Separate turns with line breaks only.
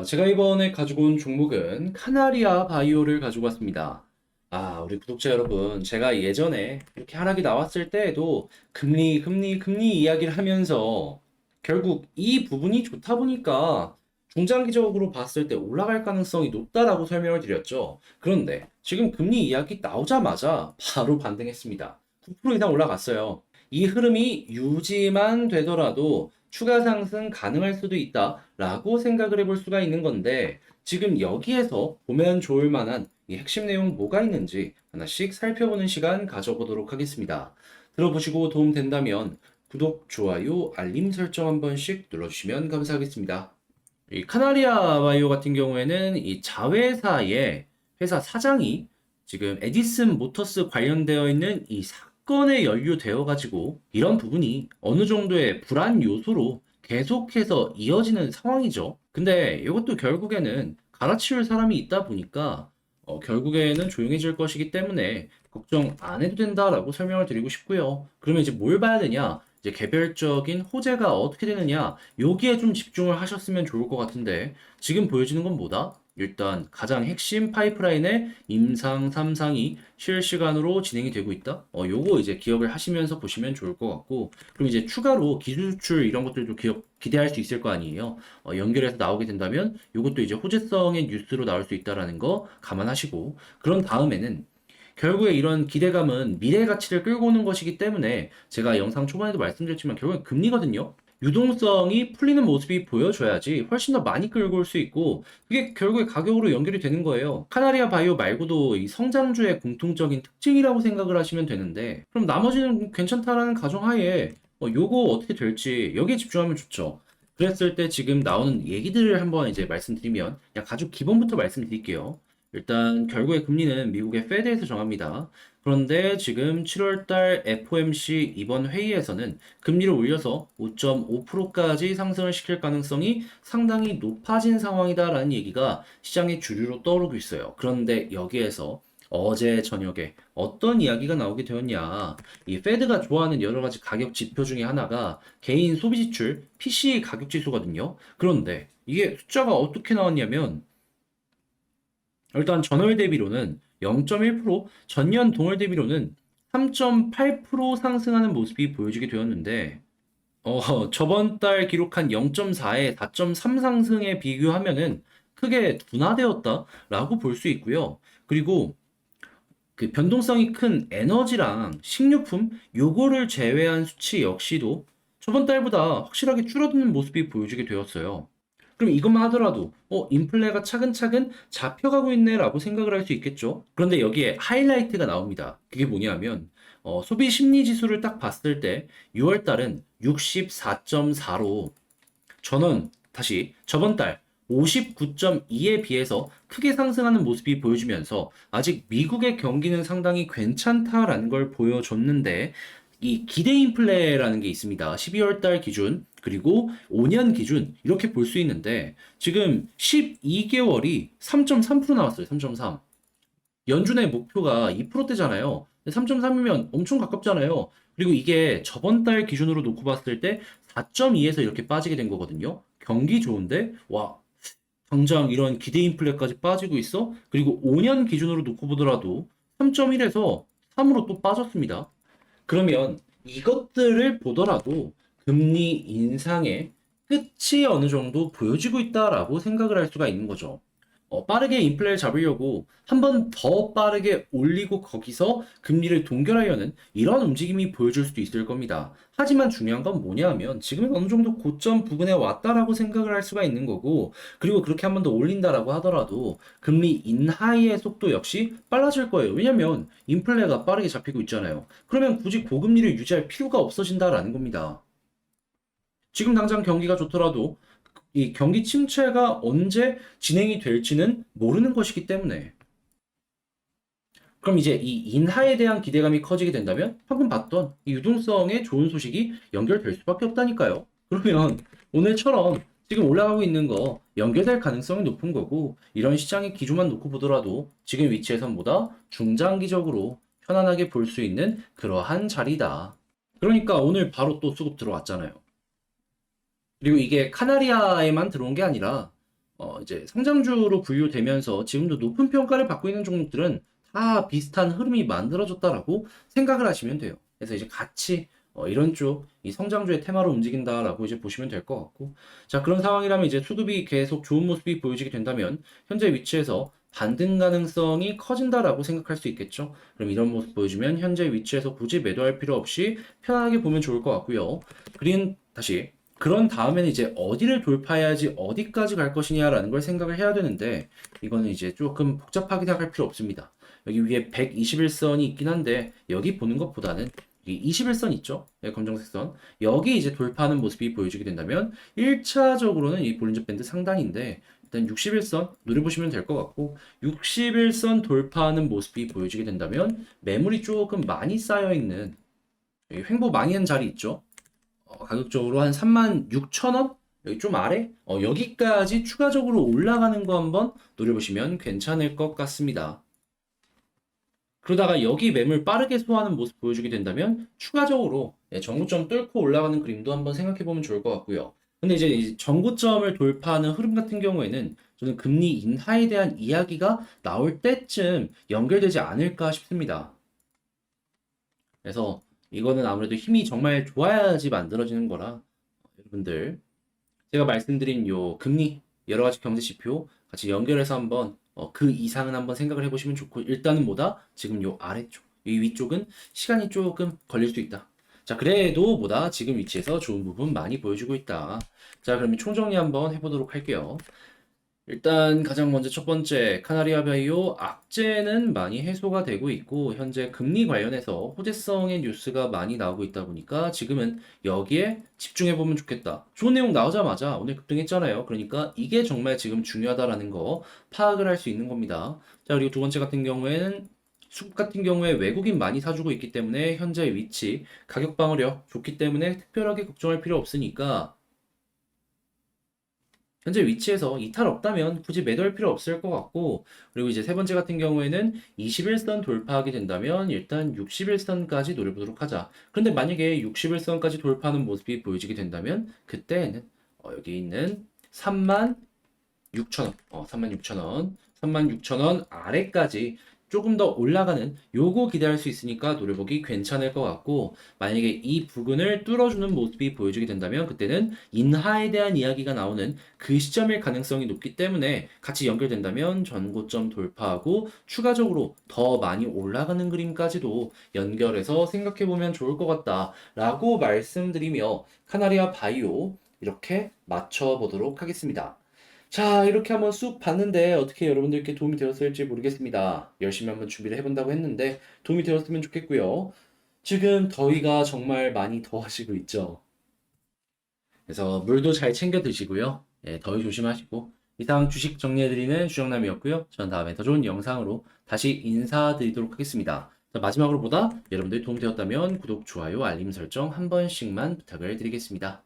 제가 이번에 가지고 온 종목은 카나리아 바이오를 가지고 왔습니다. 우리 구독자 여러분, 제가 예전에 이렇게 하락이 나왔을 때에도 금리 이야기를 하면서 결국 이 부분이 좋다 보니까 중장기적으로 봤을 때 올라갈 가능성이 높다라고 설명을 드렸죠. 그런데 지금 금리 이야기 나오자마자 바로 반등했습니다. 9% 이상 올라갔어요. 이 흐름이 유지만 되더라도 추가 상승 가능할 수도 있다라고 생각을 해볼 수가 있는 건데 지금 여기에서 보면 좋을 만한 이 핵심 내용 뭐가 있는지 하나씩 살펴보는 시간 가져보도록 하겠습니다. 들어보시고 도움 된다면 구독, 좋아요, 알림 설정 한 번씩 눌러주시면 감사하겠습니다. 이 카나리아 바이오 같은 경우에는 이 자회사의 회사 사장이 지금 에디슨 모터스 관련되어 있는 이 사건에 연루되어 가지고 이런 부분이 어느 정도의 불안 요소로 계속해서 이어지는 상황이죠. 근데 이것도 결국에는 갈아치울 사람이 있다 보니까 결국에는 조용해질 것이기 때문에 걱정 안 해도 된다라고 설명을 드리고 싶고요. 그러면 이제 뭘 봐야 되냐? 이제 개별적인 호재가 어떻게 되느냐? 여기에 좀 집중을 하셨으면 좋을 것 같은데 지금 보여지는 건 뭐다? 일단 가장 핵심 파이프라인의 임상 3상이 실시간으로 진행이 되고 있다. 요거 이제 기억을 하시면서 보시면 좋을 것 같고, 그럼 이제 추가로 기술 수출 이런 것들도 기대할 수 있을 거 아니에요. 연결해서 나오게 된다면 요것도 이제 호재성의 뉴스로 나올 수 있다라는 거 감안하시고, 그런 다음에는 결국에 이런 기대감은 미래 가치를 끌고 오는 것이기 때문에 제가 영상 초반에도 말씀드렸지만 결국엔 금리거든요. 유동성이 풀리는 모습이 보여줘야지 훨씬 더 많이 끌고 올 수 있고 그게 결국에 가격으로 연결이 되는 거예요. 카나리아 바이오 말고도 이 성장주의 공통적인 특징이라고 생각을 하시면 되는데 그럼 나머지는 괜찮다라는 가정하에 요거 어떻게 될지 여기에 집중하면 좋죠. 그랬을 때 지금 나오는 얘기들을 한번 이제 말씀드리면 그냥 가죽 기본부터 말씀드릴게요. 일단 결국에 금리는 미국의 페드에서 정합니다. 그런데 지금 7월달 FOMC 이번 회의에서는 금리를 올려서 5.5%까지 상승을 시킬 가능성이 상당히 높아진 상황이다라는 얘기가 시장의 주류로 떠오르고 있어요. 그런데 여기에서 어제 저녁에 어떤 이야기가 나오게 되었냐. 이 페드가 좋아하는 여러 가지 가격 지표 중에 하나가 개인 소비 지출 PCE 가격 지수거든요. 그런데 이게 숫자가 어떻게 나왔냐면 일단 전월 대비로는 0.1%, 전년 동월 대비로는 3.8% 상승하는 모습이 보여지게 되었는데, 저번 달 기록한 0.4에 4.3 상승에 비교하면은 크게 둔화되었다라고 볼 수 있고요. 그리고 그 변동성이 큰 에너지랑 식료품, 요거를 제외한 수치 역시도 저번 달보다 확실하게 줄어드는 모습이 보여지게 되었어요. 그럼 이것만 하더라도 인플레가 차근차근 잡혀가고 있네라고 생각을 할 수 있겠죠. 그런데 여기에 하이라이트가 나옵니다. 그게 뭐냐면 소비 심리 지수를 딱 봤을 때 6월 달은 64.4로 다시 저번 달 59.2에 비해서 크게 상승하는 모습이 보여지면서 아직 미국의 경기는 상당히 괜찮다라는 걸 보여줬는데 이 기대 인플레라는 게 있습니다. 12월 달 기준 그리고 5년 기준 이렇게 볼 수 있는데 지금 12개월이 3.3% 나왔어요. 3.3. 연준의 목표가 2%대잖아요. 3.3이면 엄청 가깝잖아요. 그리고 이게 저번 달 기준으로 놓고 봤을 때 4.2에서 이렇게 빠지게 된 거거든요. 경기 좋은데, 와, 당장 이런 기대 인플레까지 빠지고 있어? 그리고 5년 기준으로 놓고 보더라도 3.1에서 3으로 또 빠졌습니다. 그러면 이것들을 보더라도 금리 인상의 끝이 어느 정도 보여지고 있다라고 생각을 할 수가 있는 거죠. 빠르게 인플레를 잡으려고 한 번 더 빠르게 올리고 거기서 금리를 동결하려는 이런 움직임이 보여줄 수도 있을 겁니다. 하지만 중요한 건 뭐냐면 지금 어느 정도 고점 부근에 왔다라고 생각을 할 수가 있는 거고 그리고 그렇게 한 번 더 올린다라고 하더라도 금리 인하의 속도 역시 빨라질 거예요. 왜냐면 인플레가 빠르게 잡히고 있잖아요. 그러면 굳이 고금리를 유지할 필요가 없어진다라는 겁니다. 지금 당장 경기가 좋더라도 이 경기 침체가 언제 진행이 될지는 모르는 것이기 때문에 그럼 이제 이 인하에 대한 기대감이 커지게 된다면 방금 봤던 이 유동성의 좋은 소식이 연결될 수밖에 없다니까요. 그러면 오늘처럼 지금 올라가고 있는 거 연결될 가능성이 높은 거고 이런 시장의 기조만 놓고 보더라도 지금 위치에선보다 중장기적으로 편안하게 볼 수 있는 그러한 자리다. 그러니까 오늘 바로 또 수급 들어왔잖아요. 그리고 이게 카나리아에만 들어온 게 아니라 이제 성장주로 분류되면서 지금도 높은 평가를 받고 있는 종목들은 다 비슷한 흐름이 만들어졌다라고 생각을 하시면 돼요. 그래서 이제 같이 이런 쪽, 이 성장주의 테마로 움직인다라고 이제 보시면 될 것 같고. 자, 그런 상황이라면 이제 수급이 계속 좋은 모습이 보여지게 된다면 현재 위치에서 반등 가능성이 커진다라고 생각할 수 있겠죠. 그럼 이런 모습 보여주면 현재 위치에서 굳이 매도할 필요 없이 편하게 보면 좋을 것 같고요. 다시 그런 다음에는 이제 어디를 돌파해야지 어디까지 갈 것이냐라는 걸 생각을 해야 되는데 이거는 이제 조금 복잡하게 생각할 필요 없습니다. 여기 위에 121선이 있긴 한데 여기 보는 것보다는 이 21선 있죠? 네, 검정색 선. 여기 이제 돌파하는 모습이 보여지게 된다면 1차적으로는 이 볼린저 밴드 상단인데 일단 61선 노려보시면 될 것 같고 61선 돌파하는 모습이 보여지게 된다면 매물이 조금 많이 쌓여있는 횡보 많이 한 자리 있죠? 가격적으로 한 36,000원? 여기 좀 아래? 여기까지 추가적으로 올라가는 거 한번 노려보시면 괜찮을 것 같습니다. 그러다가 여기 매물 빠르게 소화하는 모습 보여주게 된다면 추가적으로 전고점 뚫고 올라가는 그림도 한번 생각해 보면 좋을 것 같고요. 근데 이제 이 전고점을 돌파하는 흐름 같은 경우에는 저는 금리 인하에 대한 이야기가 나올 때쯤 연결되지 않을까 싶습니다. 그래서 이거는 아무래도 힘이 정말 좋아야지 만들어지는 거라 여러분들 제가 말씀드린 요 금리 여러 가지 경제 지표 같이 연결해서 한번 그 이상은 한번 생각을 해보시면 좋고 일단은 뭐다? 지금 요 아래쪽, 이 위쪽은 시간이 조금 걸릴 수 있다. 자, 그래도 뭐다? 지금 위치에서 좋은 부분 많이 보여주고 있다. 자, 그러면 총정리 한번 해보도록 할게요. 일단 가장 먼저 첫 번째 카나리아 바이오 악재는 많이 해소가 되고 있고 현재 금리 관련해서 호재성의 뉴스가 많이 나오고 있다 보니까 지금은 여기에 집중해 보면 좋겠다. 좋은 내용 나오자마자 오늘 급등했잖아요. 그러니까 이게 정말 지금 중요하다라는 거 파악을 할 수 있는 겁니다. 자, 그리고 두 번째 같은 경우에는 수급 같은 경우에 외국인 많이 사주고 있기 때문에 현재 위치 가격 방어력 좋기 때문에 특별하게 걱정할 필요 없으니까 현재 위치에서 이탈 없다면 굳이 매도할 필요 없을 것 같고, 그리고 이제 세 번째 같은 경우에는 21선 돌파하게 된다면 일단 61선까지 노려보도록 하자. 그런데 만약에 61선까지 돌파하는 모습이 보여지게 된다면 그때는 여기 있는 36,000원, 36,000원, 36,000원 아래까지 조금 더 올라가는 요거 기대할 수 있으니까 노려보기 괜찮을 것 같고 만약에 이 부근을 뚫어주는 모습이 보여지게 된다면 그때는 인하에 대한 이야기가 나오는 그 시점일 가능성이 높기 때문에 같이 연결된다면 전고점 돌파하고 추가적으로 더 많이 올라가는 그림까지도 연결해서 생각해보면 좋을 것 같다라고 말씀드리며 카나리아 바이오 이렇게 맞춰보도록 하겠습니다. 자, 이렇게 한번 쑥 봤는데 어떻게 여러분들께 도움이 되었을지 모르겠습니다. 열심히 한번 준비를 해본다고 했는데 도움이 되었으면 좋겠고요. 지금 더위가 정말 많이 더워지고 있죠. 그래서 물도 잘 챙겨 드시고요. 예, 더위 조심하시고 이상 주식 정리해드리는 주정남이었고요. 전 다음에 더 좋은 영상으로 다시 인사드리도록 하겠습니다. 자, 마지막으로 보다 여러분들 도움 되었다면 구독, 좋아요, 알림 설정 한 번씩만 부탁을 드리겠습니다.